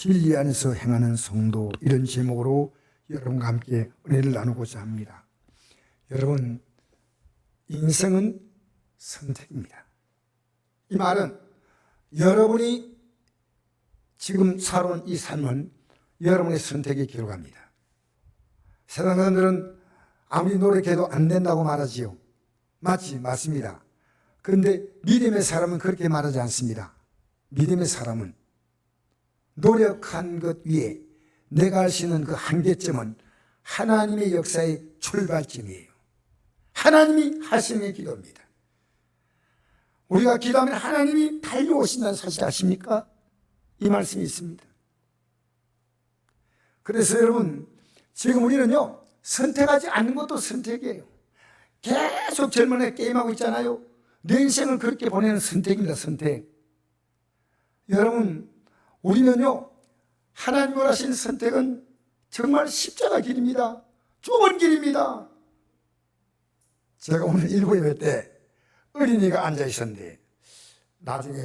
진리 안에서 행하는 성도, 이런 제목으로 여러분과 함께 은혜를 나누고자 합니다. 여러분, 인생은 선택입니다. 이 말은 여러분이 지금 살아온 이 삶은 여러분의 선택이 기록합니다. 세상 사람들은 아무리 노력해도 안 된다고 말하지요. 맞습니다. 그런데 믿음의 사람은 그렇게 말하지 않습니다. 믿음의 사람은 노력한 것 위에 내가 할 수 있는 그 한계점은 하나님의 역사의 출발점이에요. 하나님이 하시는 기도입니다. 우리가 기도하면 하나님이 달려오신다는 사실 아십니까? 이 말씀이 있습니다. 그래서 여러분, 지금 우리는요, 선택하지 않는 것도 선택이에요. 계속 젊은 애 게임하고 있잖아요. 내 인생을 그렇게 보내는 선택입니다. 선택. 여러분, 우리는요, 하나님 원하시는 선택은 정말 십자가 길입니다. 좁은 길입니다. 제가 오늘 일부 예배 때 어린이가 앉아 있었는데 나중에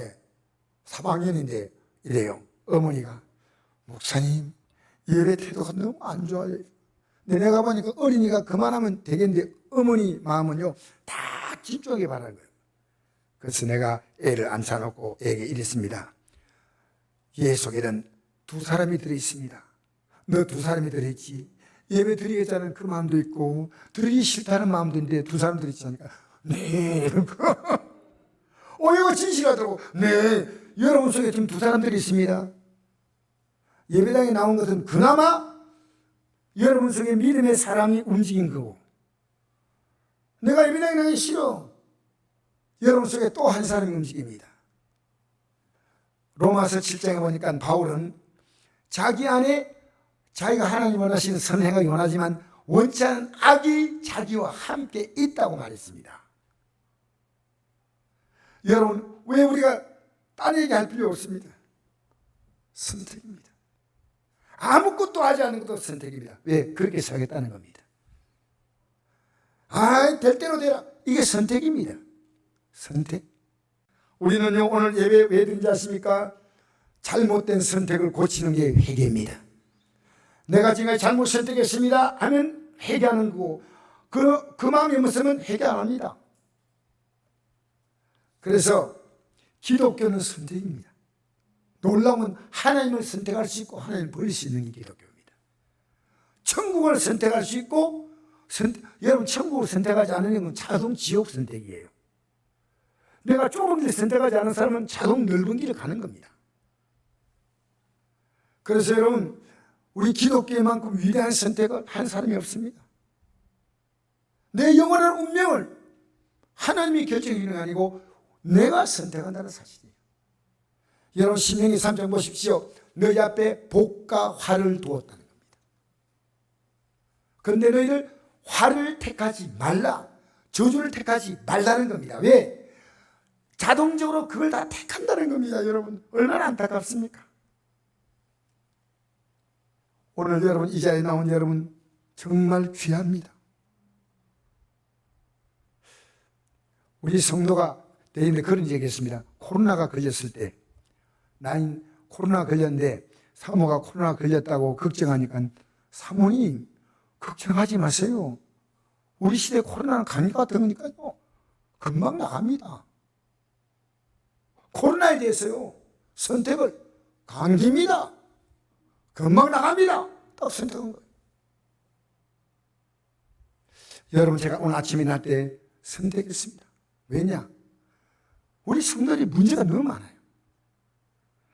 3학년인데 이래요. 어머니가, 목사님 예배 태도가 너무 안 좋아요. 근데 내가 보니까 어린이가 그만하면 되겠는데 어머니 마음은요 다 집중하게 바라는 거예요. 그래서 내가 애를 앉혀놓고 애에게 이랬습니다. 얘 속에는 두 사람이 들어있습니다. 너 두 사람이 들어있지. 예배 드리겠다는 그 마음도 있고 드리기 싫다는 마음도 있는데 두 사람 들어있자니까 네. 이거 진실하더라고. 네, 여러분 속에 지금 두 사람들이 있습니다. 예배당에 나온 것은 그나마 여러분 속에 믿음의 사랑이 움직인 거고, 내가 예배당에 나기 싫어. 여러분 속에 또 한 사람이 움직입니다. 로마서 7장에 보니까 바울은 자기 안에 자기가 하나님 원하시는 선행하기 원하지만 원치 않은 악이 자기와 함께 있다고 말했습니다. 여러분, 왜 우리가 딴 얘기할 필요 없습니다. 선택입니다. 아무것도 하지 않는 것도 선택입니다. 왜? 그렇게 살겠다는 겁니다. 될 대로 되라. 이게 선택입니다. 선택. 우리는요, 오늘 예배 왜 드린지 아십니까? 잘못된 선택을 고치는 게 회개입니다. 내가 지금 잘못 선택했습니다 하면 회개하는 거고, 그 마음이 없으면 회개 안 합니다. 그래서 기독교는 선택입니다. 놀라운 하나님을 선택할 수 있고 하나님을 버릴 수 있는 게 기독교입니다. 천국을 선택할 수 있고, 여러분 천국을 선택하지 않는 건 자동 지옥 선택이에요. 내가 좁은 길을 선택하지 않은 사람은 자동 넓은 길을 가는 겁니다. 그래서 여러분, 우리 기독교만큼 위대한 선택을 한 사람이 없습니다. 내 영원한 운명을 하나님이 결정해 주는 게 아니고 내가 선택한다는 사실이에요. 여러분, 신명기 3장 보십시오. 너희 앞에 복과 화를 두었다는 겁니다. 그런데 너희를 화를 택하지 말라, 저주를 택하지 말라는 겁니다. 왜? 자동적으로 그걸 다 택한다는 겁니다. 여러분, 얼마나 안타깝습니까? 오늘 여러분, 이 자리에 나온 여러분 정말 귀합니다. 우리 성도가 대인데 그런 얘기했습니다. 코로나가 걸렸을 때, 나인 코로나 걸렸는데 사모가 코로나 걸렸다고 걱정하니까, 사모님 걱정하지 마세요. 우리 시대 코로나는 감기 같은 거니까요 금방 나갑니다. 코로나에 대해서요 선택을, 감기입니다, 금방 나갑니다, 딱 선택한 거예요. 여러분, 제가 오늘 아침에 날 때 선택했습니다. 왜냐? 우리 성도들이 문제가 너무 많아요.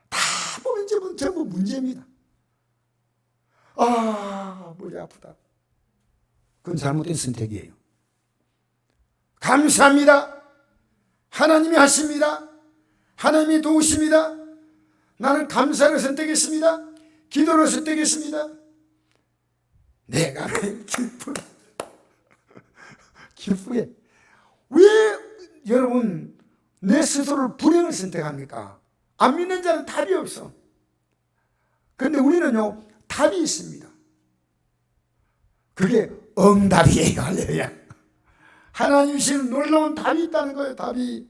다 보면 전부 문제입니다. 머리 아프다. 그건 잘못된 선택이에요. 감사합니다. 하나님이 하십니다. 하나님이 도우십니다. 나는 감사를 선택했습니다. 기도를 선택했습니다. 내가 기쁘게. 왜 여러분 내 스스로를 불행을 선택합니까? 안 믿는 자는 답이 없어. 그런데 우리는요 답이 있습니다. 그게 응답이에요. 할렐루야. 하나님 주시는 놀라운 답이 있다는 거예요. 답이.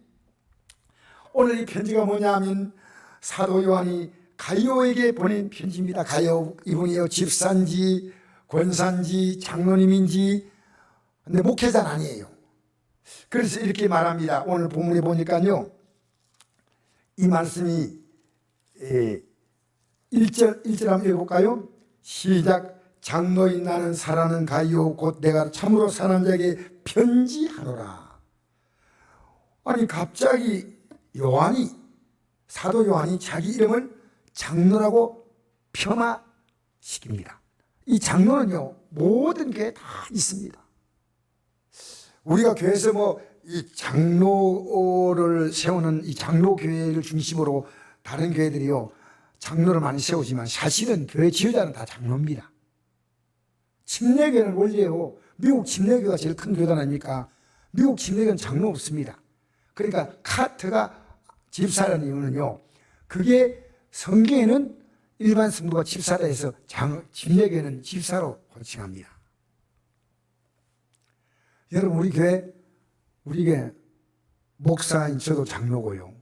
오늘 이 편지가 뭐냐 하면 사도 요한이 가이오에게 보낸 편지입니다. 가이오 이분이요 집사인지 권사인지 장로님인지 근데 목회자는 아니에요. 그래서 이렇게 말합니다. 오늘 본문에 보니까요 이 말씀이 1절 한번 읽어볼까요? 시작. 장로인 나는 사랑하는 가이오 곧 내가 참으로 사랑하는 자에게 편지하노라. 아니 갑자기 사도 요한이 자기 이름을 장로라고 폄하시킵니다. 이 장로는요 모든 교회에 다 있습니다. 우리가 교회에서 이 장로를 세우는 이 장로교회를 중심으로 다른 교회들이요 장로를 많이 세우지만 사실은 교회 지도자는 다 장로입니다. 침례교회는 원래요 미국 침례교회가 제일 큰 교단 아닙니까? 미국 침례교회는 장로 없습니다. 그러니까 카트가 집사라는 이유는요 그게 성경에는 일반 성도가 집사라 해서 침례교회는 집사로 호칭합니다. 여러분 우리 교회 목사인 저도 장로고요.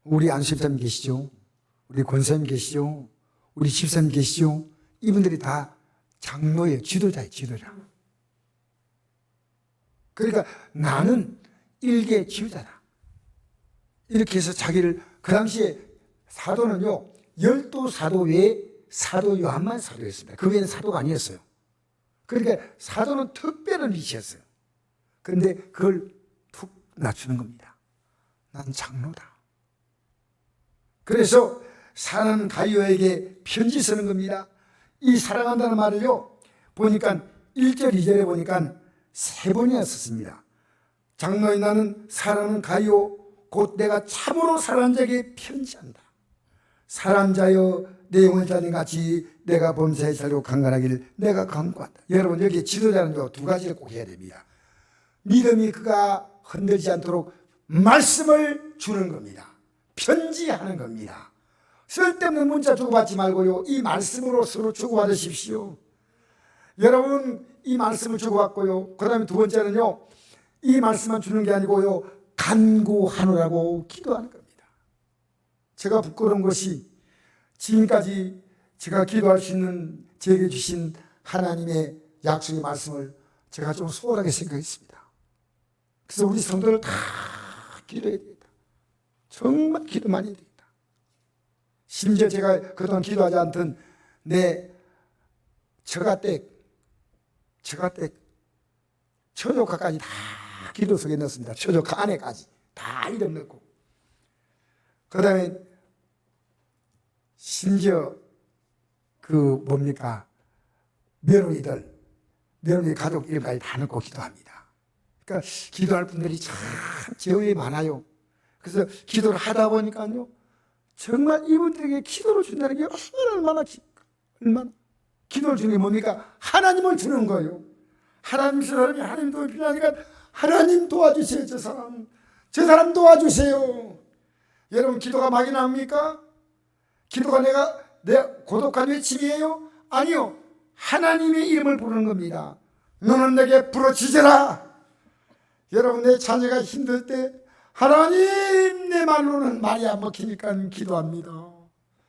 우리 안수집사님 계시죠? 우리 권사님 계시죠? 우리 집사님 계시죠? 이분들이 다 장로예요. 지도자예요. 지도자. 그러니까 나는 일개 지도자다. 이렇게 해서 자기를 그 당시에 사도는요 12사도 외에 사도 요한만 사도였습니다. 그 외에는 사도가 아니었어요. 그러니까 사도는 특별한 위치였어요. 그런데 그걸 툭 낮추는 겁니다. 난 장로다. 그래서 사랑하는 가이오에게 편지 쓰는 겁니다. 이 사랑한다는 말을요 보니까 1절 2절에 보니까 3번이나 썼습니다. 장로인 나는 사랑하는 가이오 곧 내가 참으로 사랑한 자에게 편지한다. 사랑한 자여 내 영혼을 자는 같이 내가 범사에 살고 강건하기를 내가 간구한다. 여러분 여기 지도자는 두 가지를 꼭 해야 됩니다. 믿음이 그가 흔들지 않도록 말씀을 주는 겁니다. 편지하는 겁니다. 쓸데없는 문자 주고받지 말고요 이 말씀으로 서로 주고받으십시오. 여러분 이 말씀을 주고받고요 그 다음에 두 번째는요 이 말씀만 주는 게 아니고요 간구하느라고 기도하는 겁니다. 제가 부끄러운 것이 지금까지 제가 기도할 수 있는 제게 주신 하나님의 약속의 말씀을 제가 좀 소홀하게 생각했습니다. 그래서 우리 성도들 다 기도해야 됩니다. 정말 기도 많이 해야 됩니다. 심지어 제가 그동안 기도하지 않던 내 처가댁 처조카까지 다 기도 속에 넣었습니다. 처조카 안에까지 다 이름 넣고 그 다음에 심지어 며느리 가족 이름까지 다 넣고 기도합니다. 그러니까 기도할 분들이 참 제후에 많아요. 그래서 기도를 하다 보니까요 정말 이분들에게 기도를 준다는 게 얼마나 기도를 주는 게 뭡니까? 하나님을 주는 거예요. 하나님 사람이 하나님 도움이 필요하니까 하나님 도와주세요. 저 사람 도와주세요. 여러분 기도가 막이 납니까? 기도가 내 고독한 외침이에요? 아니요. 하나님의 이름을 부르는 겁니다. 너는 내게 부르짖으라. 여러분 내 자녀가 힘들 때 하나님 내 말로는 말이 안 먹히니까 기도합니다.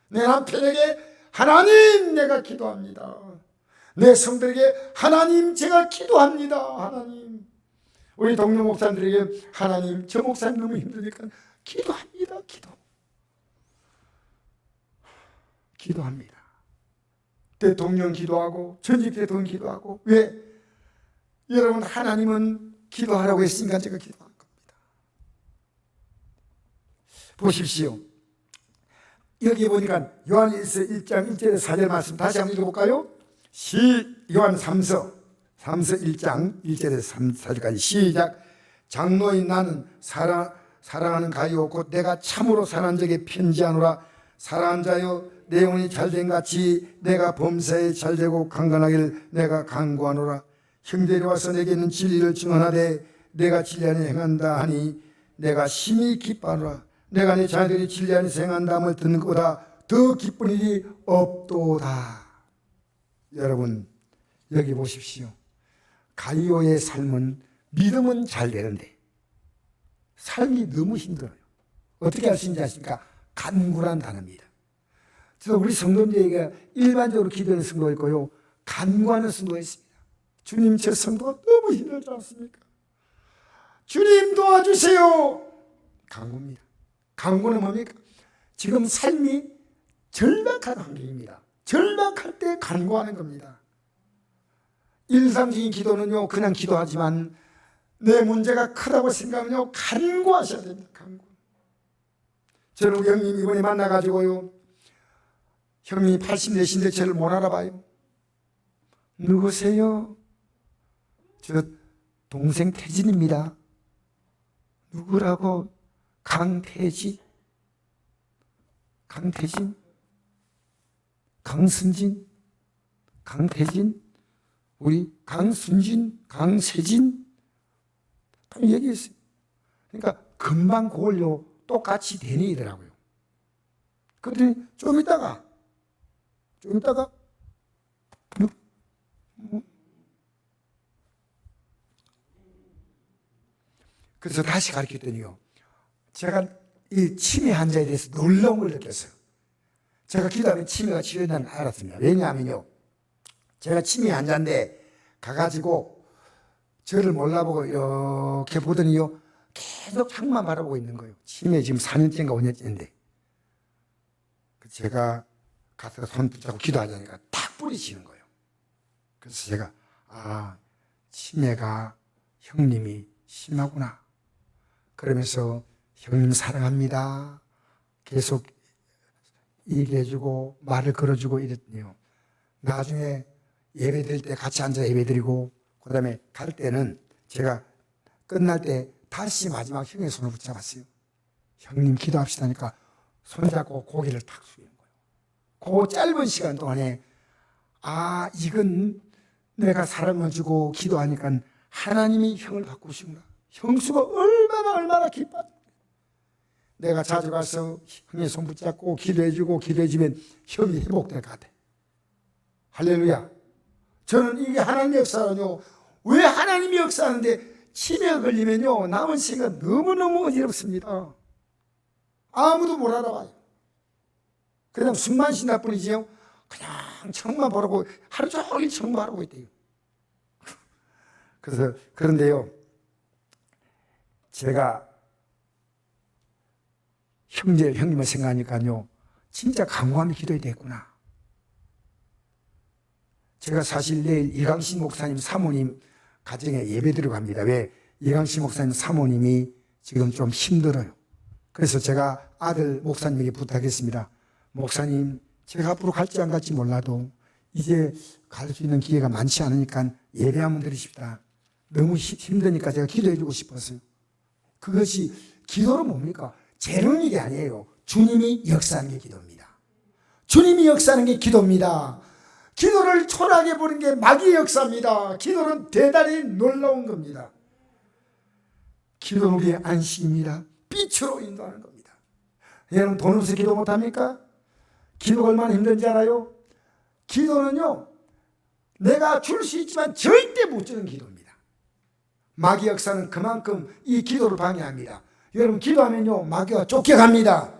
내 남편에게 하나님 내가 기도합니다. 내 성들에게 하나님 제가 기도합니다. 하나님 우리 동료 목사님들에게 하나님 저 목사님 너무 힘드니까 기도합니다. 기도합니다. 대통령 기도하고 전직 대통령 기도하고 왜? 여러분 하나님은 기도하라고 했으니까 제가 기도하는 겁니다. 보십시오. 여기 보니까 요한일서 1장 1절에서 4절 말씀 다시 한번 읽어볼까요? 요한 3서 1장 1절에서 4절까지 시작. 장로인 나는 사랑하는 가이오 곧 내가 참으로 사랑한 자에게 편지하노라. 사랑한 자여 내 영혼이 잘된 같이 내가 범사에 잘되고 강건하기를 내가 간구하노라. 형제들이 와서 내게 있는 진리를 증언하되 내가 진리 안에 행한다 하니 내가 심히 기뻐하노라. 내가 내 자녀들이 진리 안에서 행한다함을 듣는 것보다 더 기쁜 일이 없도다. 여러분 여기 보십시오. 가이오의 삶은 믿음은 잘 되는데 삶이 너무 힘들어요. 어떻게 할 수 있는지 아십니까? 간구란 단어입니다. 그래서 우리 성도님들에게 일반적으로 기도하는 성도가 있고요, 간구하는 성도가 있습니다. 주님, 제 성도가 너무 힘들지 않습니까? 주님 도와주세요. 간구입니다. 간구는 뭡니까? 지금 삶이 절박한 환경입니다. 절박할 때 간구하는 겁니다. 일상적인 기도는요, 그냥 기도하지만 내 문제가 크다고 생각하면요, 간구하셔야 됩니다. 간구. 저는 우리 형님 이번에 만나가지고요, 형님이 80대신데 저를 못 알아봐요. 누구세요? 저 동생 태진입니다. 누구라고? 강태진? 강태진? 강순진? 강태진? 우리 강순진? 강세진? 얘기했어요. 그러니까 금방 그걸요 똑같이 되뇌이더라고요. 그랬더니 좀 있다가 그래서 다시 가르쳤더니요, 제가 이 치매 환자에 대해서 놀라운 걸 느꼈어요. 제가 기도하면 치매가 치료된다는 걸 알았습니다. 왜냐하면요, 제가 치매 환자인데 가가지고 저를 몰라보고 이렇게 보더니요, 계속 창만 바라보고 있는 거예요. 치매 지금 4년째인가 5년째인데. 제가 가서 손 붙잡고 기도하자니까 탁 뿌리치는 거예요. 그래서 제가, 치매가 형님이 심하구나. 그러면서 형님 사랑합니다. 계속 얘기해주고 말을 걸어주고 이랬더니요, 나중에 예배 드릴 때 같이 앉아 예배 드리고, 그 다음에 갈 때는 제가 끝날 때 다시 마지막 형의 손을 붙잡았어요. 형님 기도합시다니까 손잡고 고개를 탁 숙이는 거예요. 그 짧은 시간 동안에 이건 내가 사랑을 주고 기도하니까 하나님이 형을 바꾸시구나. 형수가 얼마나 기뻐. 내가 자주 가서 형의 손 붙잡고 기도해주고 기도해주면 형이 회복될 것 같아. 할렐루야. 저는 이게 하나님의 역사는요, 왜 하나님이 역사하는데 치매가 걸리면요, 남은 시간 너무너무 어지럽습니다. 아무도 못 알아봐요. 그냥 숨만 쉰다 뿐이지요, 그냥 청만 바라고 하루 종일 청 바라고 있대요. 그래서 그런데요, 제가 형님을 생각하니까요, 진짜 간구하며 기도해야 되겠구나. 제가 사실 내일 이강신 목사님 사모님 가정에 예배 들어갑니다. 왜? 이강신 목사님 사모님이 지금 좀 힘들어요. 그래서 제가 아들 목사님에게 부탁했습니다. 목사님, 제가 앞으로 갈지 안 갈지 몰라도 이제 갈 수 있는 기회가 많지 않으니까 예배 한번 드리십시다. 너무 힘드니까 제가 기도해주고 싶었어요. 그것이 기도는 뭡니까? 재능 일이 아니에요. 주님이 역사하는 게 기도입니다. 주님이 역사하는 게 기도입니다. 기도를 초라하게 보는 게 마귀의 역사입니다. 기도는 대단히 놀라운 겁니다. 기도는 우리의 안식입니다. 빛으로 인도하는 겁니다. 여러분, 돈 없이 기도 못합니까? 기도가 얼마나 힘든지 알아요? 기도는요, 내가 줄 수 있지만 절대 못 주는 기도입니다. 마귀 역사는 그만큼 이 기도를 방해합니다. 여러분, 기도하면요, 마귀가 쫓겨갑니다.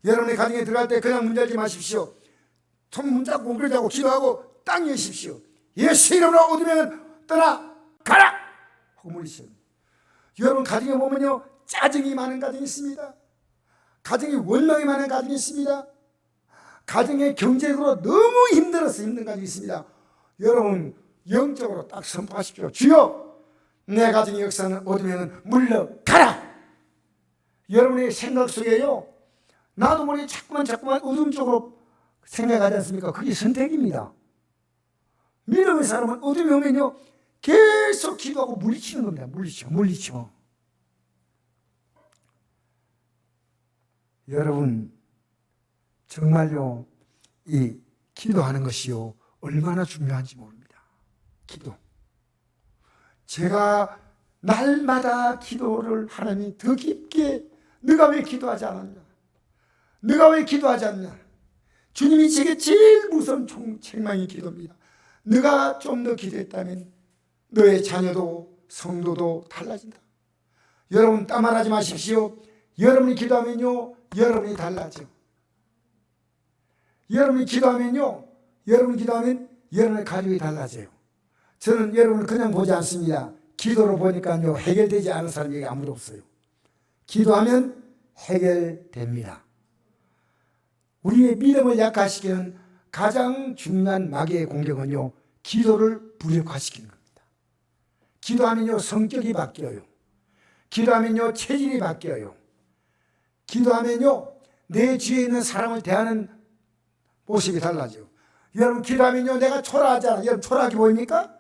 여러분의 가정에 들어갈 때 그냥 문 열지 마십시오. 손 문잡고 웅크리자고 기도하고 땅 여십시오. 예수 이름으로 어두면 떠나 가라 하고 물리시오. 여러분 가정에 보면요, 짜증이 많은 가정이 있습니다. 가정에 원망이 많은 가정이 있습니다. 가정의 경제적으로 너무 힘들어서 힘든 가정이 있습니다. 여러분 영적으로 딱 선포하십시오. 주여, 내 가정의 역사는 어두면 물러가라. 여러분의 생각 속에요, 나도 모르게 자꾸만 어둠 쪽으로 생각하지 않습니까? 그게 선택입니다. 믿음의 사람은 어둠이 오면요, 계속 기도하고 물리치는 겁니다. 물리쳐. 여러분, 정말요, 이 기도하는 것이요, 얼마나 중요한지 모릅니다. 기도. 제가 날마다 기도를 하나님 더 깊게, 네가 왜 기도하지 않았냐? 네가 왜 기도하지 않냐? 주님이 제게 제일 무서운 책망이 기도입니다. 네가 좀 더 기도했다면 너의 자녀도 성도도 달라진다. 여러분 따말하지 마십시오. 여러분이 기도하면요, 여러분이 달라져. 여러분이 기도하면요, 여러분 기도하면 여러분의 가족이 달라져요. 저는 여러분을 그냥 보지 않습니다. 기도로 보니까요, 해결되지 않은 사람이 아무도 없어요. 기도하면 해결됩니다. 우리의 믿음을 약화시키는 가장 중요한 마귀의 공격은요, 기도를 무력화시키는 겁니다. 기도하면요, 성격이 바뀌어요. 기도하면요, 체질이 바뀌어요. 기도하면요, 내 주위에 있는 사람을 대하는 모습이 달라져요. 여러분 기도하면요, 내가 초라하잖아요. 여러분 초라하게 보입니까?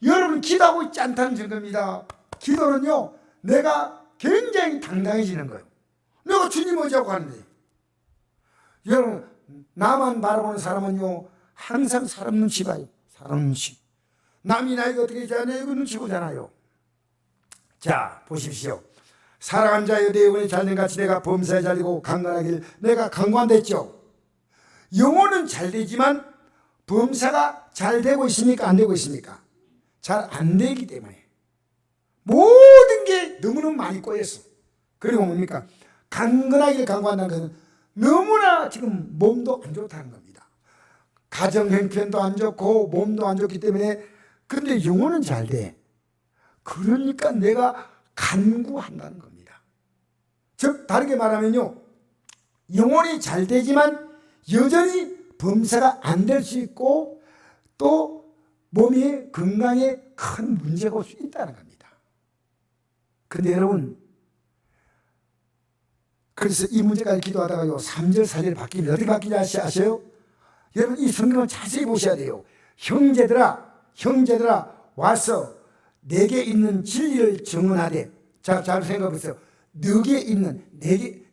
여러분 기도하고 있지 않다는 증거입니다. 기도는요, 내가 굉장히 당당해지는 거예요. 내가 주님 의지하고 하는데. 여러분 나만 바라보는 사람은요, 항상 사람 눈치 봐요. 사람 눈치. 남이 나에게 어떻게 잘하냐 이거 눈치 보잖아요. 자 보십시오. 사랑한 자여 내 영혼이 잘된 같이 내가 범사에 잘되고 강건하길 내가 강건됐죠. 영혼은 잘 되지만 범사가 잘 되고 있습니까? 안 되고 있습니까? 잘 안 되기 때문에 모든 게 너무너무 많이 꼬였어. 그리고 뭡니까? 강건하길 강건한다는 것은 너무나 지금 몸도 안 좋다는 겁니다. 가정 형편도 안 좋고 몸도 안 좋기 때문에, 근데 영혼은 잘 돼. 그러니까 내가 간구한다는 겁니다. 즉 다르게 말하면요, 영혼이 잘 되지만 여전히 범사가 안 될 수 있고 또 몸이 건강에 큰 문제가 올 수 있다는 겁니다. 그런데 여러분, 그래서 이 문제까지 기도하다가요 3절 4절이 바뀝니다. 어떻게 바뀌는지 아세요? 여러분 이 성경을 자세히 보셔야 돼요. 형제들아 와서 내게 있는 진리를 증언하되. 자, 잘 생각해보세요. 너에게 있는,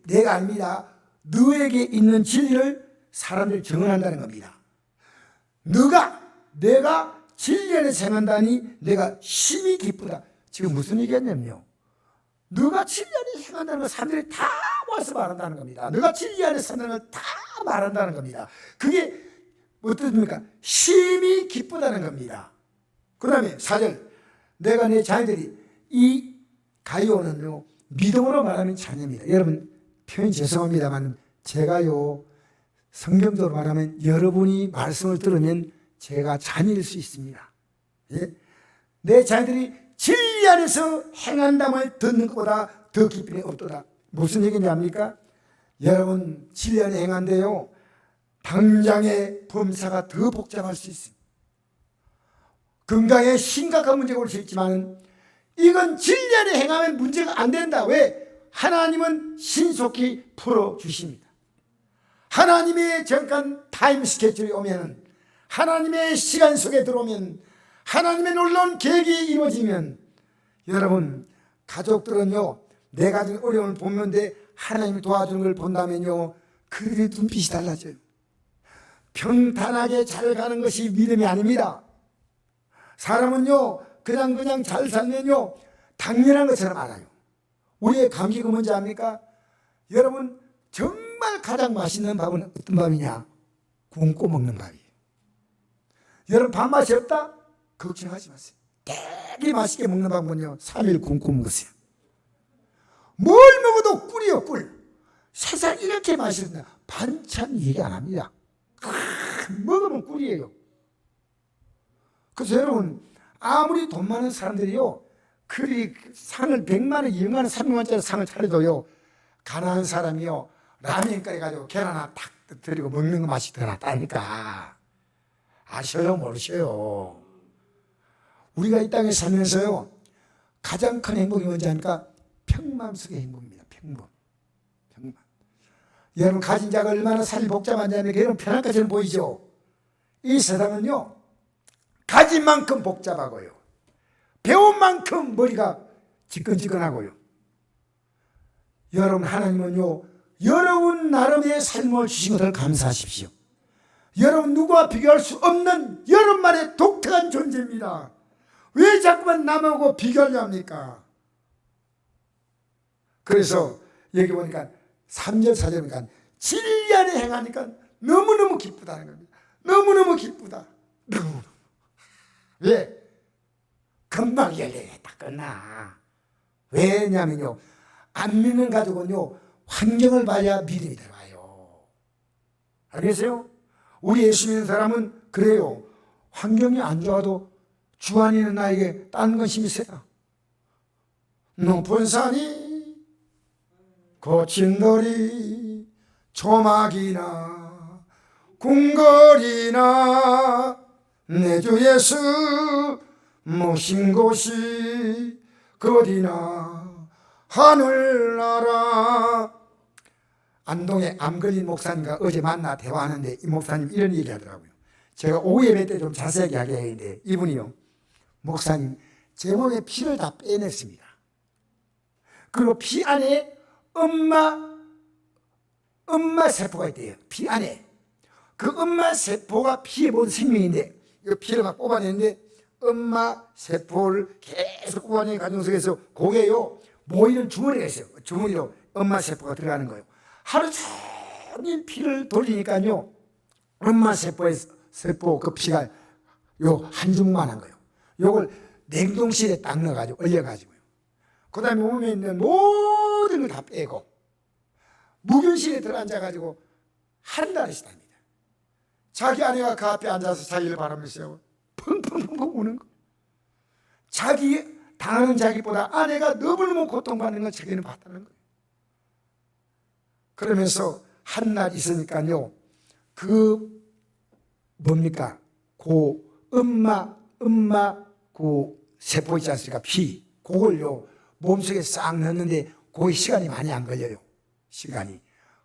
내가 아닙니다. 너에게 있는 진리를 사람들이 증언한다는 겁니다. 내가 진리 안에 행한다니 내가 심히 기쁘다. 지금 무슨 얘기였냐면요, 너가 진리 안에 행한다는 걸 사람들이 다 와서 말한다는 겁니다. 너가 진리 안에 산다는 걸 다 말한다는 겁니다. 그게 어떻습니까? 심히 기쁘다는 겁니다. 그 다음에 4절, 내가 내 자녀들이, 이 가이오는요 믿음으로 말하면 자녀입니다. 여러분 표현 죄송합니다만 제가요 성경적으로 말하면 여러분이 말씀을 들으면 제가 자녀일 수 있습니다. 예? 내 자녀들이 진리 안에서 행한담을 듣는 것보다 더 기쁨이 없도다. 무슨 얘기인지 압니까? 여러분 진리 안에 행한데요 당장의 범사가 더 복잡할 수 있습니다. 건강에 심각한 문제가 올 수 있지만 이건 진리 안에 행하면 문제가 안 된다. 왜? 하나님은 신속히 풀어주십니다. 하나님의 잠깐 타임 스케줄이 오면, 하나님의 시간 속에 들어오면, 하나님의 놀라운 계획이 이루어지면, 여러분 가족들은요 내 가정의 어려움을 보는데 하나님이 도와주는 걸 본다면요 그들의 눈빛이 달라져요. 평탄하게 잘 가는 것이 믿음이 아닙니다. 사람은요 그냥 잘 살면요 당연한 것처럼 알아요. 우리의 감기가 뭔지 압니까? 여러분 정말 가장 맛있는 밥은 어떤 밥이냐? 굶고 먹는 밥이에요. 여러분 밥맛이 없다? 걱정하지 마세요. 되게 맛있게 먹는 방법은요 3일 굶고 먹으세요. 뭘 먹어도 꿀이요 꿀. 세상 이렇게 맛있는데 반찬 얘기 안 합니다. 먹으면 꿀이에요. 그래서 여러분 아무리 돈 많은 사람들이요 그리 상을 100만 원, 200만 원, 300만 원짜리 상을 차려도요 가난한 사람이요 라면 끓여가지고 계란 하나 탁 드리고 먹는 거 맛이 더 낫다니까. 아셔요 모르셔요? 우리가 이 땅에 살면서요 가장 큰 행복이 뭔지 아닙니까? 평범 속의 행복입니다. 평범. 여러분 가진 자가 얼마나 삶이 복잡한지 아닙니까? 여러분 편한 것처럼 보이죠? 이 세상은요 가진 만큼 복잡하고요 배운 만큼 머리가 지끈지끈하고요. 여러분 하나님은요 여러분 나름의 삶을 주신 것을 감사하십시오. 여러분 누구와 비교할 수 없는 여러분만의 독특한 존재입니다. 왜 자꾸만 남하고 비교하려 합니까? 그래서 여기 보니까 3절 4절 보니까 진리 안에 행하니까 너무너무 기쁘다는 겁니다. 너무너무 기쁘다. 너무너무. 왜? 금방 열려야 다 끝나. 왜냐면요 안 믿는 가족은요 환경을 봐야 믿음이 들어와요. 알겠어요? 우리 예수 믿는 사람은 그래요. 환경이 안 좋아도 주 안에 있는 나에게 딴 것이 세다. 높은 산이 거친 돌이 조막이나 궁궐이나 내 주 예수 모신 곳이 어디나 하늘나라. 안동의 암걸린 목사님과 어제 만나 대화하는데 이 목사님 이런 얘기 하더라고요. 제가 오후 예배 때 좀 자세하게 이야기했는데 이분이요, 목사님 제 몸에 피를 다 빼냈습니다. 그리고 피 안에 엄마 세포가 있대요. 피 안에 그 엄마 세포가 피에 본 생명인데 이 피를 막 뽑아내는데 엄마 세포를 계속 뽑아내는 과정 속에서 거기에요 모이는 주머니가 있어요. 주머니로 엄마 세포가 들어가는 거예요. 하루 종일 피를 돌리니까요 엄마 세포 그 피가 요 한 줌만한 거예요. 요걸 냉동실에 딱 넣어가지고 얼려가지고요. 그 다음에 몸에 있는 모든 걸 다 빼고 무균실에 들어앉아가지고 한 달을 시답니다. 자기 아내가 그 앞에 앉아서 자기를 바라면서 펑펑펑펑 우는 거. 자기 당하는 자기보다 아내가 너무너무 고통받는 걸 자기는 봤다는 거예요. 그러면서 한 날 있으니까요 그 뭡니까 그 엄마 그 세포 있지 않습니까? 피 그걸요 몸속에 싹 넣는데 그 시간이 많이 안 걸려요. 시간이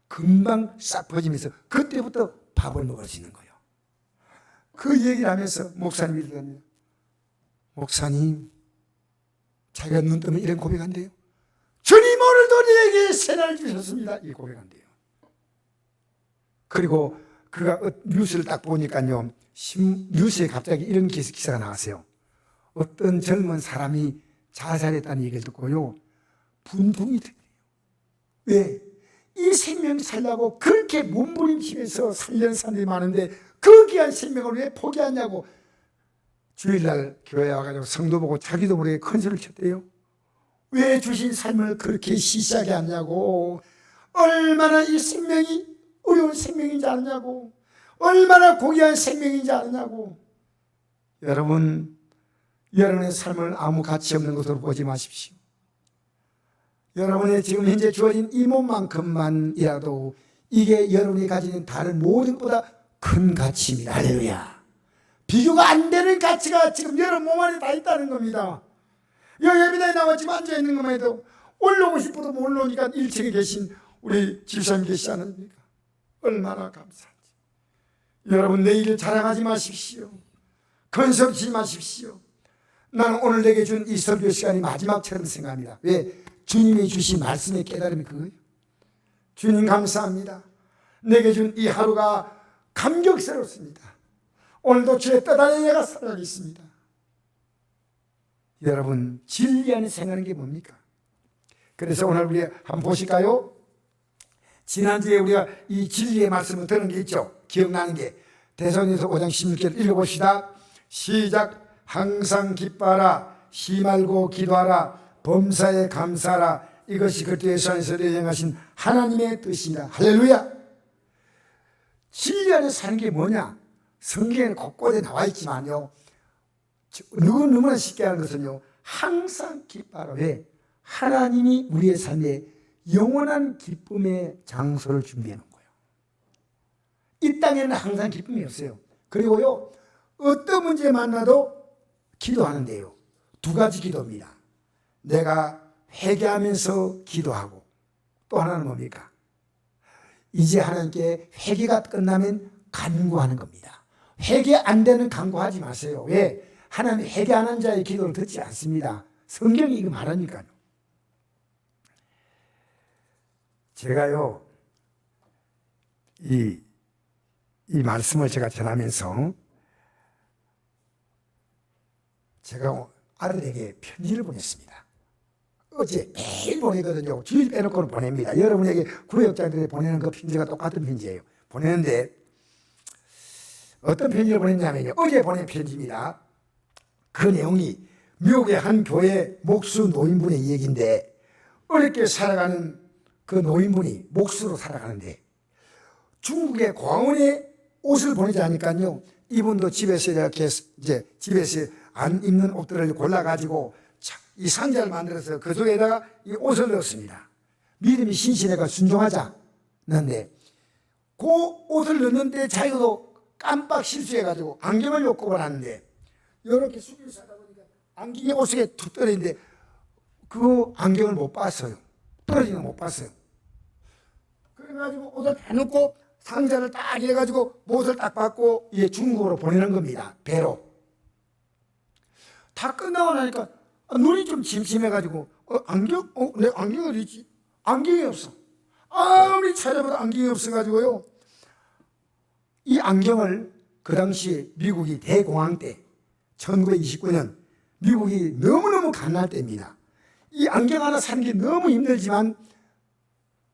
금방 싹 퍼지면서 그때부터 밥을 먹을 수 있는 거예요. 그 얘기를 하면서 목사님이 이러더니 목사님 자기가 눈 뜨면 이런 고백한대요. 주님 오늘도 내게 새날을 주셨습니다. 이 고백한대요. 그리고 그가 뉴스를 딱 보니까요 뉴스에 갑자기 이런 기사가 나왔어요. 어떤 젊은 사람이 자살했다는 얘기를 듣고요 분통이 들어요. 왜? 이 생명 살려고 그렇게 몸부림치면서 살려는 사람들이 많은데 그 귀한 생명을 왜 포기하냐고 주일날 교회에 와가지고 성도 보고 자기도 모르게 큰 소리를 쳤대요. 왜 주신 삶을 그렇게 시시하게 하냐고, 얼마나 이 생명이 어려운 생명인지 아느냐고, 얼마나 고귀한 생명인지 아느냐고. 여러분, 여러분의 삶을 아무 가치 없는 것으로 보지 마십시오. 여러분의 지금 현재 주어진 이 몸만큼만이라도 이게 여러분이 가지는 다른 모든 것보다 큰 가치입니다. 할렐루야. 비교가 안 되는 가치가 지금 여러분 몸 안에 다 있다는 겁니다. 여기 예배당에 나와 지금 앉아있는 것만 해도 올라오고 싶어도 못 올라오니까 1층에 계신 우리 집사님 계시지 않습니까? 얼마나 감사한지. 여러분 내일을 자랑하지 마십시오. 건설치 마십시오. 나는 오늘 내게 준 이 설교 시간이 마지막처럼 생각합니다. 왜? 주님이 주신 말씀의 깨달음이 그거예요. 주님 감사합니다. 내게 준 이 하루가 감격스럽습니다. 오늘도 주의 뜻 안에 내가 살아가고 있습니다. 여러분 진리 안에 생각하는 게 뭡니까? 그래서 오늘 우리 한번 보실까요? 지난주에 우리가 이 진리의 말씀을 들은 게 있죠. 기억나는 게 대선에서 5장 16절 읽어봅시다. 시작. 항상 기뻐하라. 쉬 말고 기도하라. 범사에 감사하라. 이것이 그리스도 안에서 행하신 하나님의 뜻입니다. 할렐루야. 진리 안에 사는 게 뭐냐? 성경에는 곳곳에 나와 있지만요 너무나 쉽게 하는 것은요 항상 기뻐하라. 왜? 하나님이 우리의 삶에 영원한 기쁨의 장소를 준비해 놓은 거예요. 이 땅에는 항상 기쁨이 없어요. 그리고요 어떤 문제 만나도 기도하는데요 두 가지 기도입니다. 내가 회개하면서 기도하고 또 하나는 뭡니까? 이제 하나님께 회개가 끝나면 간구하는 겁니다. 회개 안 되는 간구하지 마세요. 왜? 하나님 회개 안 한 자의 기도를 듣지 않습니다. 성경이 이거 말하니까요. 제가요 이 말씀을 제가 전하면서 제가 아들에게 편지를 보냈습니다. 어제 매일 보내거든요. 주일 빼놓고는 보냅니다. 여러분에게 구역자들이 보내는 그 편지가 똑같은 편지예요. 보내는데 어떤 편지를 보냈냐면요 어제 보낸 편지입니다. 그 내용이 미국의 한 교회 목수 노인분의 얘기인데 어렵게 살아가는 그 노인분이 목수로 살아가는데 중국의 고아원에 옷을 보내자니까요, 이분도 집에서 이렇게 이제 집에서 안 입는 옷들을 골라가지고 이 상자를 만들어서 그 속에다가 이 옷을 넣었습니다. 믿음이 신실해가 순종하자는데, 그 옷을 넣는데 자기도 깜빡 실수해가지고 안경을 못 꼽아놨는데, 이렇게 숙여서 하다 보니까 안경이 옷 속에 툭 떨어지는데 그 안경을 못 봤어요. 떨어지는 거 못 봤어요. 그래가지고 옷을 다 넣고 상자를 딱 해가지고 옷을 딱 받고 이제 중국으로 보내는 겁니다. 배로. 다 끝나고 나니까 눈이 좀 침침해가지고 안경? 내 안경 어디 있지? 안경이 없어. 아무리 찾아봐도 안경이 없어가지고요, 이 안경을 그 당시에 미국이 대공황 때 1929년 미국이 너무너무 가난할 때입니다. 이 안경 하나 사는 게 너무 힘들지만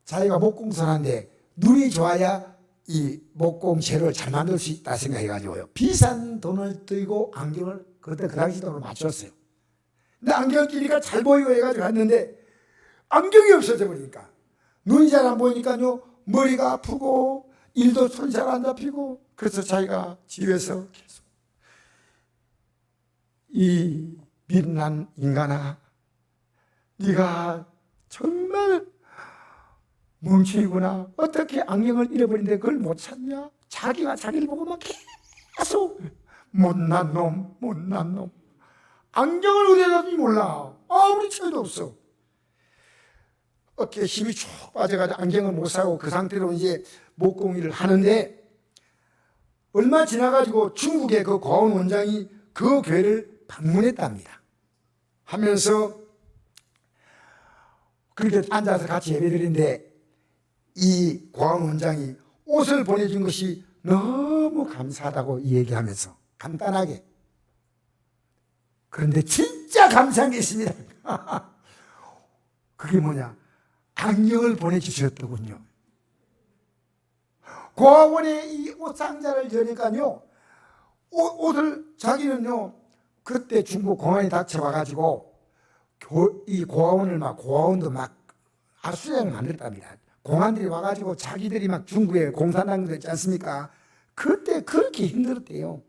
자기가 목공을 하는데 눈이 좋아야 이 목공 재료를 잘 만들 수 있다 생각해가지고요, 비싼 돈을 들고 안경을 그때 그 당시 돈으로 맞췄어요. 근데 안경을 끼니까 잘 보이고 해가지고 갔는데 안경이 없어져 버리니까 눈이 잘 안 보이니까요, 머리가 아프고 일도 손이 잘 안 잡히고, 그래서 자기가 집에서 계속 이 빛난 인간아, 네가 정말 멍청이구나. 어떻게 안경을 잃어버린데 그걸 못 찾냐? 자기가 자기를 보고 막 계속 못난 놈, 못난 놈. 안경을 어디에 놨는지 몰라. 아무리 차이도 없어. 어깨에 힘이 쭉 빠져가지고 안경을 못 사고 그 상태로 이제 목공일을 하는데, 얼마 지나가지고 중국의 그 고아원 원장이 그 교회를 방문했답니다. 하면서 그렇게 앉아서 같이 예배드리는데 이 고아원 원장이 옷을 보내준 것이 너무 감사하다고 얘기하면서 간단하게, 그런데 진짜 감사한 게 있습니다. 그게 뭐냐? 안경을 보내주셨더군요. 고아원에 이 옷상자를 여니까요, 옷을 자기는요, 그때 중국 공안이 닥쳐와가지고 이 고아원을 고아원도 압수장을 만들었답니다. 공안들이 와가지고 자기들이 중국에 공산당도 있지 않습니까? 그때 그렇게 힘들었대요.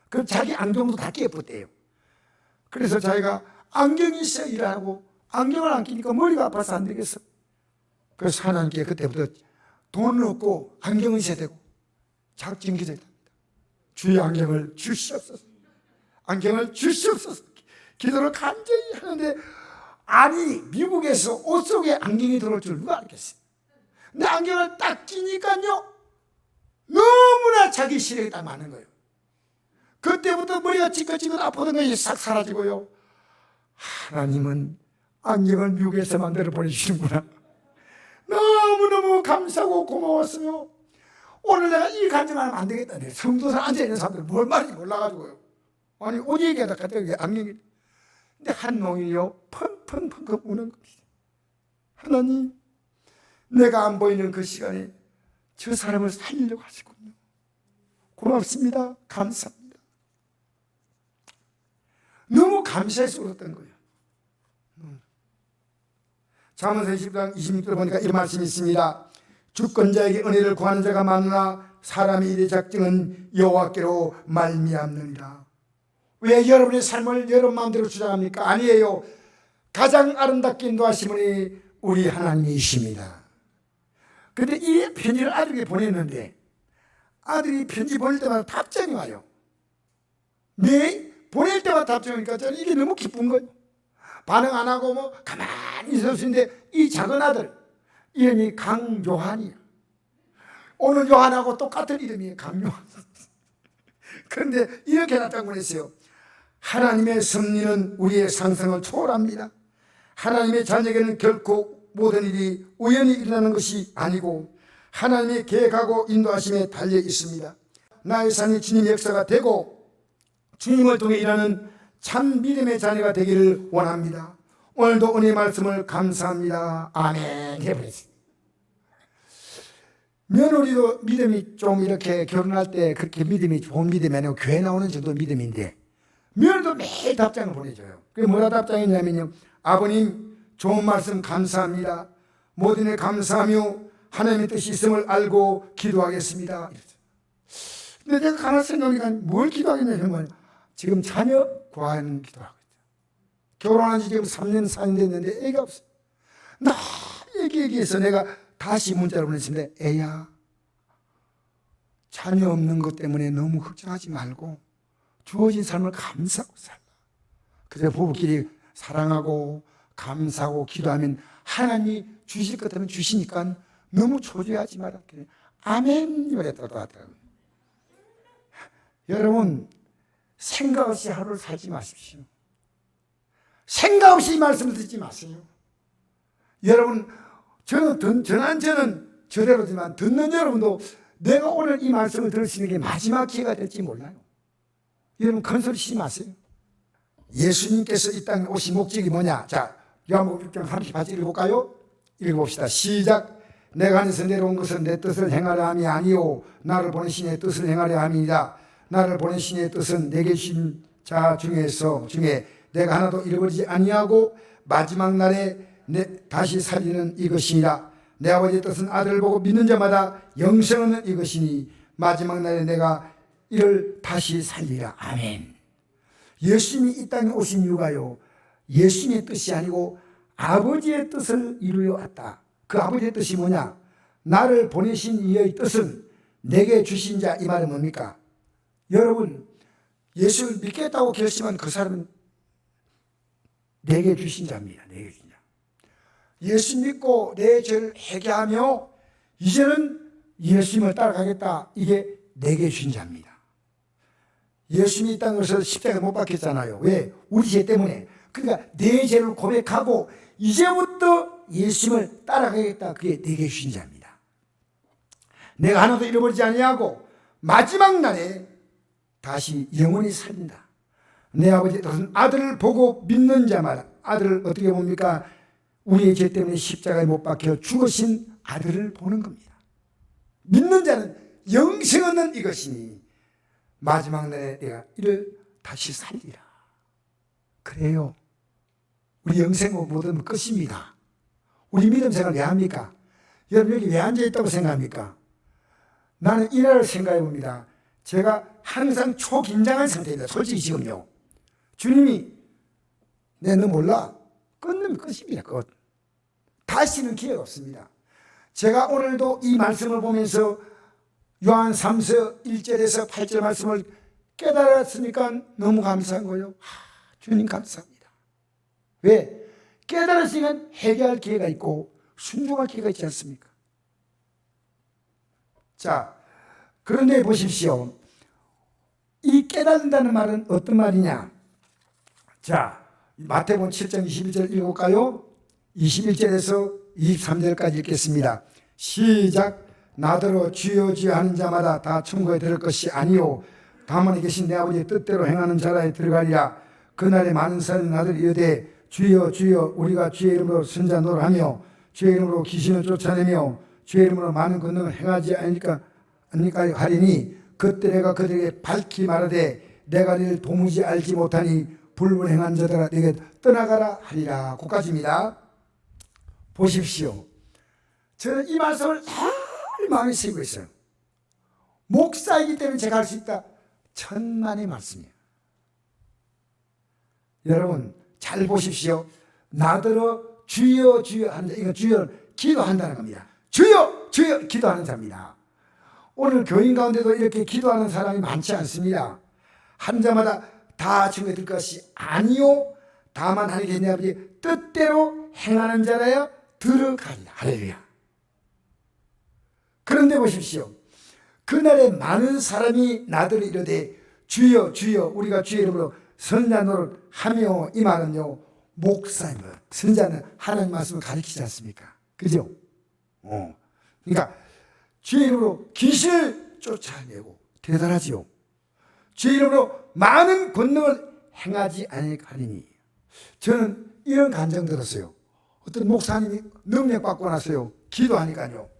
그럼 자기 안경도 다 깨었대요. 그래서 자기가 안경이 있어 일하고 안경을 안 끼니까 머리가 아파서 안 되겠어. 그래서 하나님께 그때부터 돈을 얻고 안경을 있어야 되고 작정 기도했답니다. 주의 안경을 주시옵소서. 안경을 주시옵소서. 기도를 간절히 하는데, 아니 미국에서 옷 속에 안경이 들어올 줄 누가 알겠어요? 근데 안경을 딱 끼니까요, 너무나 자기 시력이 딱 맞는 거예요. 그때부터 머리가 찌긋찌긋 아프던 것이 싹 사라지고요, 하나님은 안경을 미국에서 만들어 보내주시는구나. 너무너무 감사하고 고마웠어요. 오늘 내가 이 간증하면 안 되겠다. 성도사 앉아있는 사람들은 뭘 말인지 몰라가지고요, 아니 옷 얘기하다 갑자기 안경이, 근데 한 놈이요 펑펑펑 우는 겁니다. 하나님, 내가 안 보이는 그 시간에 저 사람을 살리려고 하시군요. 고맙습니다. 감사합니다. 너무 감사해서 울었던 거예요. 잠언서 20장 26절 보니까 이런 말씀이 있습니다. 주권자에게 은혜를 구하는 자가 많으나 사람의 일의 작정은 여호와께로 말미암느니라. 왜 여러분의 삶을 여러분 마음대로 주장합니까? 아니에요. 가장 아름답게 인도하신 분이 우리 하나님이십니다. 그런데 이 편지를 아들에게 보냈는데 아들이 편지 보낼 때마다 답장이 와요. 네, 보낼 때마다 답장이 오니까 저는 이게 너무 기쁜 거예요. 반응 안 하고 가만히 있을 수 있는데, 이 작은 아들 이름이 강요한이에요. 오늘 요한하고 똑같은 이름이에요. 강요한. 그런데 이렇게 답장 보냈어요. 하나님의 섭리는 우리의 상상을 초월합니다. 하나님의 자녀에게는 결코 모든 일이 우연히 일어나는 것이 아니고 하나님의 계획하고 인도하심에 달려 있습니다. 나의 삶이 주님의 역사가 되고 주님을 통해 일하는 참 믿음의 자녀가 되기를 원합니다. 오늘도 은혜의 말씀을 감사합니다. 아멘. 해버렸습니다. 며느리도 믿음이 좀 이렇게 결혼할 때 그렇게 믿음이 좋은 믿음이 아니고 교회 나오는 정도 믿음인데, 며느리도 매일 답장을 보내줘요. 그게 뭐라 답장했냐면요, 아버님 좋은 말씀 감사합니다. 모든 일 감사하며 하나님의 뜻이 있음을 알고 기도하겠습니다. 근데 내가 가만 생각하니까 뭘 기도하겠냐 하면 지금 자녀 구하는 기도하고 있다. 결혼한 지 지금 3년 4년 됐는데 애가 없어. 나 얘기해서 내가 다시 문자를 보냈습니다. 애야, 자녀 없는 것 때문에 너무 걱정하지 말고 주어진 삶을 감사하고 살라. 그래서 부부끼리 사랑하고 감사하고 기도하면 하나님이 주실 것 같으면 주시니까 너무 초조해하지 마라. 아멘. 이랬더라고요. 여러분, 생각 없이 하루를 살지 마십시오. 생각 없이 이 말씀을 듣지 마세요. 여러분, 저는 저대로지만 듣는 여러분도 내가 오늘 이 말씀을 들을 수 있는 게 마지막 기회가 될지 몰라요. 여러분, 큰 소리 치지 마세요. 예수님께서 이 땅에 오신 목적이 뭐냐? 자, 요한복음 6장 38절 읽어볼까요? 읽어봅시다. 시작. 내가 하늘에서 내려온 것은 내 뜻을 행하려 함이 아니요 나를 보내신 이의 뜻을 행하려 함이니라. 나를 보내신 이의 뜻은 내게 주신 자 중에 내가 하나도 잃어버리지 아니하고 마지막 날에 다시 살리는 이것이니라. 내 아버지의 뜻은 아들을 보고 믿는 자마다 영생 얻는 이것이니 마지막 날에 내가 이를 다시 살리라. 아멘. 예수님이 이 땅에 오신 이유가요, 예수님의 뜻이 아니고 아버지의 뜻을 이루어 왔다. 그 아버지의 뜻이 뭐냐? 나를 보내신 이의 뜻은 내게 주신 자. 이 말은 뭡니까? 여러분, 예수를 믿겠다고 결심한 그 사람은 내게 주신 자입니다. 내게 주신 자. 예수 믿고 내 죄를 회개하며 이제는 예수님을 따라가겠다. 이게 내게 주신 자입니다. 예수님이 이 땅에서 십자가에 못 박혔잖아요. 왜? 우리 죄 때문에. 그러니까 내 죄를 고백하고 이제부터 예수님을 따라가겠다. 그게 내게 주신 자입니다. 내가 하나도 잃어버리지 아니하고 마지막 날에 다시 영원히 살린다. 내 아버지의 뜻은 아들을 보고 믿는 자마다. 아들을 어떻게 봅니까? 우리의 죄 때문에 십자가에 못 박혀 죽으신 아들을 보는 겁니다. 믿는 자는 영생 얻는 이것이니 마지막 날에 내가 이를 다시 살리라. 그래요. 우리 영생 못 얻으면 끝입니다. 우리 믿음 생활 왜 합니까? 여러분 여기 왜 앉아있다고 생각합니까? 나는 이날 생각해 봅니다. 제가 항상 초긴장한 상태입니다. 솔직히 지금요. 주님이 너 몰라? 끝내면 끝입니다. 끝. 다시는 기회가 없습니다. 제가 오늘도 이 말씀을 보면서 요한 3서 1절에서 8절 말씀을 깨달았으니까 너무 감사한 거예요. 주님 감사합니다. 왜? 깨달았으니까 회개할 기회가 있고 순종할 기회가 있지 않습니까? 자, 그런데 보십시오. 이 깨닫는다는 말은 어떤 말이냐? 자, 마태복음 7장 21절 읽어볼까요? 21절에서 23절까지 읽겠습니다. 시작. 나더러 주여 주여 하는 자마다 다 천국에 들을 것이 아니요 다만에 계신 내 아버지의 뜻대로 행하는 자라에 들어가리라. 그날에 많은 사람이 나더러 이르되 주여 주여 우리가 주의 이름으로 선자 노릇하며 주의 이름으로 귀신을 쫓아내며 주의 이름으로 많은 권능을 행하지 않으니까 하리니 그때 내가 그들에게 밝히 말하되 내가 너희를 도무지 알지 못하니 불문행한 자들아 내게 떠나가라 하리라. 거기까지입니다. 보십시오. 저는 이 말씀을 늘 마음에 새기고 있어요. 목사이기 때문에 제가 할 수 있다. 천만의 말씀이에요. 여러분 잘 보십시오. 나더러 주여 주여 하는 자, 이건 주여 기도한다는 겁니다. 주여 주여 기도하는 자입니다. 오늘 교인 가운데도 이렇게 기도하는 사람이 많지 않습니다. 한 자마다 다 천국에 들 것이 아니요 다만 하나님 내 아버지 뜻대로 행하는 자라야 들어가리라. 할렐루야. 그런데 보십시오. 그날에 많은 사람이 나더러 이르되 주여 주여 우리가 주의 이름으로 선자 노릇 하며. 이 말은요 목사님, 선자는 하나님 말씀을 가르치지 않습니까? 그죠? 그러니까 주의 이름으로 귀신을 쫓아내고 대단하지요. 주의 이름으로 많은 권능을 행하지 않으니. 저는 이런 감정 들었어요. 어떤 목사님이 능력 받고 나서요 기도하니까요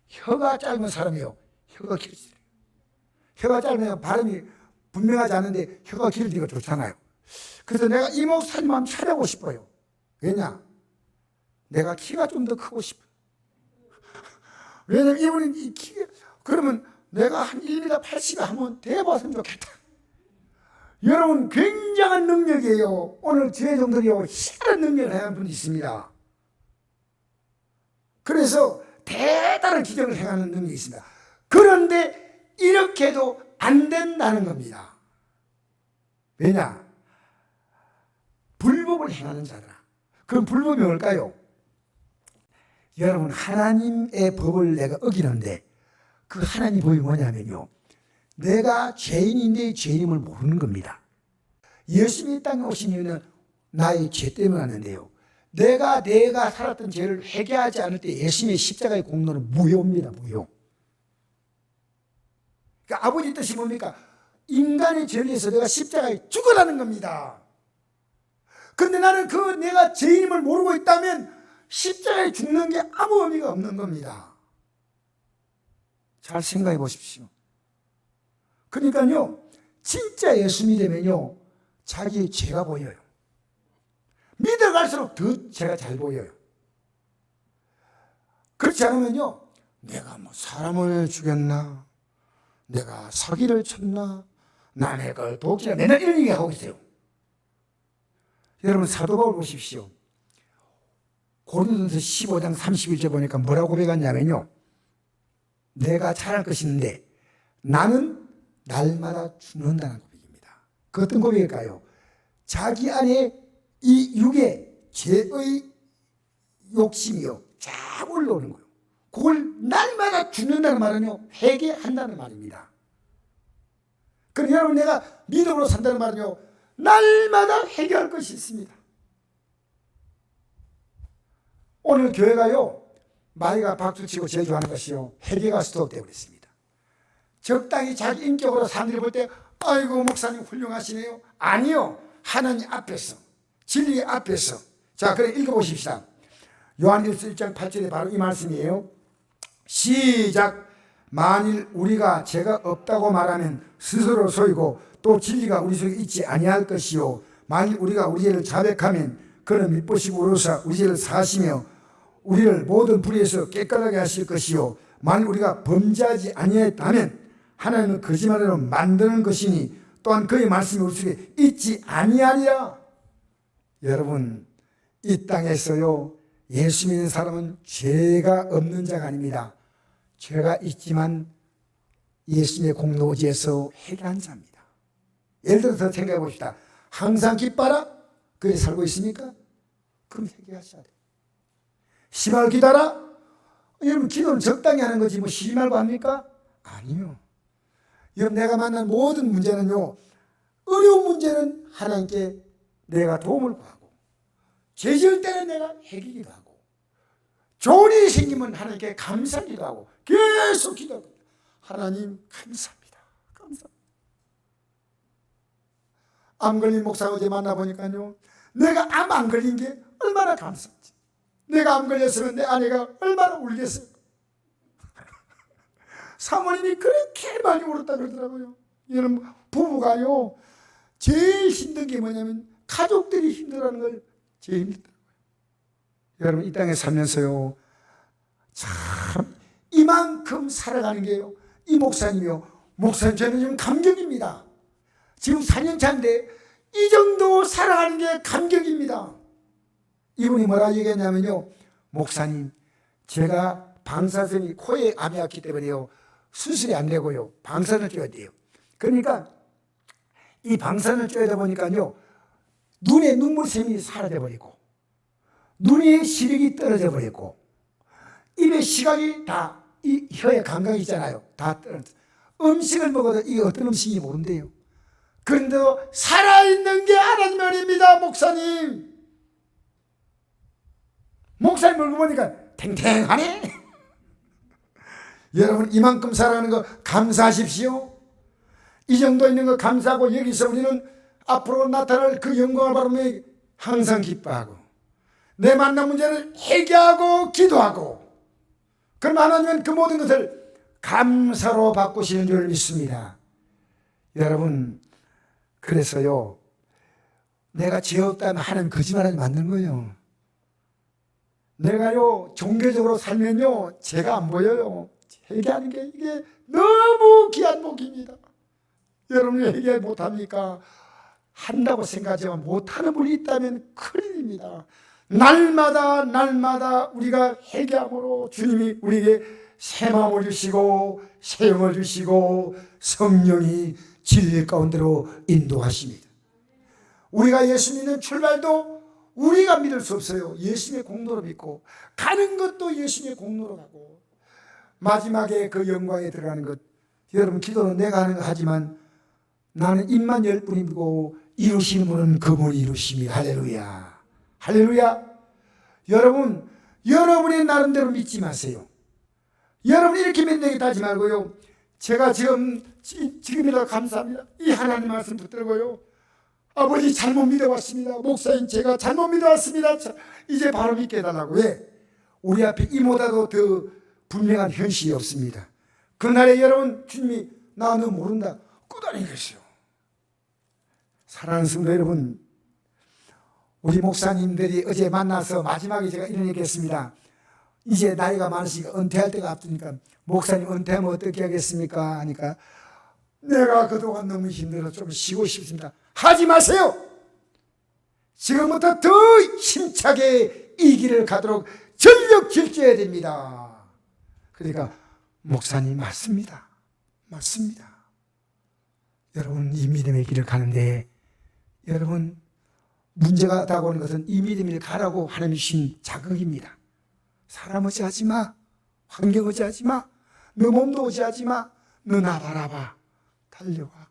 혀가 짧은 사람이요 혀가 길어져요. 혀가 짧으면 발음이 분명하지 않은데 혀가 길어지니까 좋잖아요. 그래서 내가 이 목사님 한번 차려보고 싶어요. 왜냐? 내가 키가 좀 더 크고 싶어요. 왜냐면 이분은 그러면 내가 한 1m 80에 한번 대봤으면 좋겠다. 여러분, 굉장한 능력이에요. 오늘 저희 종들이요, 희한한 능력을 행하는 분이 있습니다. 그래서 대단한 기적을 행하는 능력이 있습니다. 그런데 이렇게도 안 된다는 겁니다. 왜냐? 불법을 행하는 자들아. 그럼 불법이 뭘까요? 여러분, 하나님의 법을 내가 어기는데 그 하나님 법이 뭐냐면요, 내가 죄인인데 죄인임을 모르는 겁니다. 예수님이 이 땅에 오신 이유는 나의 죄 때문에 왔는데요, 내가 살았던 죄를 회개하지 않을 때 예수님의 십자가의 공로는 무효입니다. 무효. 그러니까 아버지 뜻이 뭡니까? 인간의 죄를 위해서 내가 십자가에 죽어라는 겁니다. 그런데 나는 내가 죄인임을 모르고 있다면 십자가에 죽는 게 아무 의미가 없는 겁니다. 잘 생각해 보십시오. 그러니까요, 진짜 예수 믿으면요, 자기의 죄가 보여요. 믿어갈수록 더 죄가 잘 보여요. 그렇지 않으면요, 내가 뭐 사람을 죽였나, 내가 사기를 쳤나, 남의 걸 독질했나, 맨날 이런 얘기 하고 있어요. 여러분, 사도 바울 보십시오. 고린도전서 15장 31절 보니까 뭐라고 고백하냐면요, 내가 잘할 것이 있는데 나는 날마다 죽는다는 고백입니다. 그 어떤 고백일까요? 자기 안에 이 육의 죄의 욕심이요, 쫙 올라오는 거예요. 그걸 날마다 죽는다는 말은요, 회개한다는 말입니다. 그럼 여러분, 내가 믿음으로 산다는 말은요, 날마다 회개할 것이 있습니다. 오늘 교회가요, 마이가 박수치고 제주하는 것이요, 회개가 스톱되어 버렸습니다. 적당히 자기 인격으로 사람들이 볼 때 아이고 목사님 훌륭하시네요. 아니요, 하나님 앞에서, 진리 앞에서. 자, 그래 읽어보십시다. 요한일서 1장 8절에 바로 이 말씀이에요. 시작. 만일 우리가 죄가 없다고 말하면 스스로 속이고 또 진리가 우리 속에 있지 아니할 것이요, 만일 우리가 우리 죄를 자백하면 그는 믿보시고 우로서 우리 죄를 사하시며 우리를 모든 불의에서 깨끗하게 하실 것이요, 만일 우리가 범죄하지 아니했다면 하나님은 거짓말로 만드는 것이니 또한 그의 말씀이 우리 속에 있지 아니하리라. 여러분, 이 땅에서요, 예수 믿는 사람은 죄가 없는 자가 아닙니다. 죄가 있지만 예수님의 공로지에서 회개한 자입니다. 예를 들어서 생각해 봅시다. 항상 기뻐라? 그게 살고 있습니까? 그럼 회개하셔야 돼요. 쉬지 말고 기도하라? 여러분, 기도는 적당히 하는 거지 뭐 쉬지 말고 합니까? 아니요. 여러분, 내가 만난 모든 문제는요, 어려운 문제는 하나님께 내가 도움을 구하고, 죄 지을 때는 내가 회개기도 하고, 좋은 일이 생기면 하나님께 감사기도 하고, 계속 기도하고, 하나님 감사합니다. 감사합니다. 암 걸린 목사 어제 만나보니까요, 내가 암 안 걸린 게 얼마나 감사한지. 내가 암 걸렸으면 내 아내가 얼마나 울겠어요. 사모님이 그렇게 많이 울었다 그러더라고요. 여러분, 부부가요, 제일 힘든 게 뭐냐면 가족들이 힘들어하는 걸 제일 힘들더라고요. 여러분, 이 땅에 살면서요, 참 이만큼 살아가는 게요, 이 목사님이요, 목사님 저는 지금 감격입니다. 지금 4년 차인데 이 정도 살아가는 게 감격입니다. 이분이 뭐라 얘기했냐면요, 목사님, 제가 방사선이 코에 암이 왔기 때문에요, 수술이 안 되고요, 방사선을 쬐야 돼요. 그러니까 이 방사선을 쬐다 보니까요, 눈에 눈물샘이 사라져 버리고, 눈의 시력이 떨어져 버리고, 입의 시각이 다, 이 혀의 감각이 있잖아요, 다 떨어져. 음식을 먹어도 이게 어떤 음식인지 모른대요. 그런데 살아있는 게 하나님 말입니다. 목사님, 목사님 얼굴 보니까 탱탱하네. 여러분, 이만큼 살아가는 거 감사하십시오. 이 정도 있는 거 감사하고, 여기서 우리는 앞으로 나타날 그 영광을 바라며 항상 기뻐하고, 내 만난 문제를 해결하고 기도하고, 그럼 하나님은 그 모든 것을 감사로 바꾸시는 줄 믿습니다. 여러분, 그래서요, 내가 죄 없다면 하나님 거짓말하지 만든 거예요. 내가요 종교적으로 살면요 제가 안 보여요. 회개하는 게 이게 너무 귀한 복입니다. 여러분이 회개 못합니까? 한다고 생각하지만 못하는 분이 있다면 큰일입니다. 날마다 우리가 회개함으로 주님이 우리에게 새 마음을 주시고 새 영을 주시고 성령이 진리 가운데로 인도하십니다. 우리가 예수 믿는 출발도 우리가 믿을 수 없어요. 예수님의 공로로 믿고 가는 것도 예수님의 공로로 가고 마지막에 그 영광에 들어가는 것, 여러분 기도는 내가 하는 거 하지만 나는 입만 열 뿐이고 이루시는 분은 그분이 이루십니다. 할렐루야, 할렐루야. 여러분, 여러분의 나름대로 믿지 마세요. 여러분이 이렇게 믿는 게 따지 말고요. 제가 지금이라도 감사합니다. 이 하나님 말씀 붙들고요. 아버지 잘못 믿어왔습니다. 목사님 제가 잘못 믿어왔습니다. 이제 바로 믿게 해달라고. 왜? 우리 앞에 이보다도 더 분명한 현실이 없습니다. 그날에 여러분 주님이 나 너 모른다 꾸다니겠어요. 사랑하는 성도 여러분, 우리 목사님들이 어제 만나서 마지막에 제가 이런 얘기 했습니다. 이제 나이가 많으시니까 은퇴할 때가 앞두니까 목사님 은퇴하면 어떻게 하겠습니까? 하니까 내가 그동안 너무 힘들어 좀 쉬고 싶습니다. 하지 마세요. 지금부터 더 힘차게 이 길을 가도록 전력 질주해야 됩니다. 그러니까 목사님 맞습니다. 맞습니다. 여러분 이 믿음의 길을 가는데 여러분 문제가 다가오는 것은 이 믿음을 가라고 하나님이 주신 자극입니다. 사람 의지하지 마. 환경 의지하지 마. 너 몸도 의지하지 마. 너 나 바라봐. 달려와.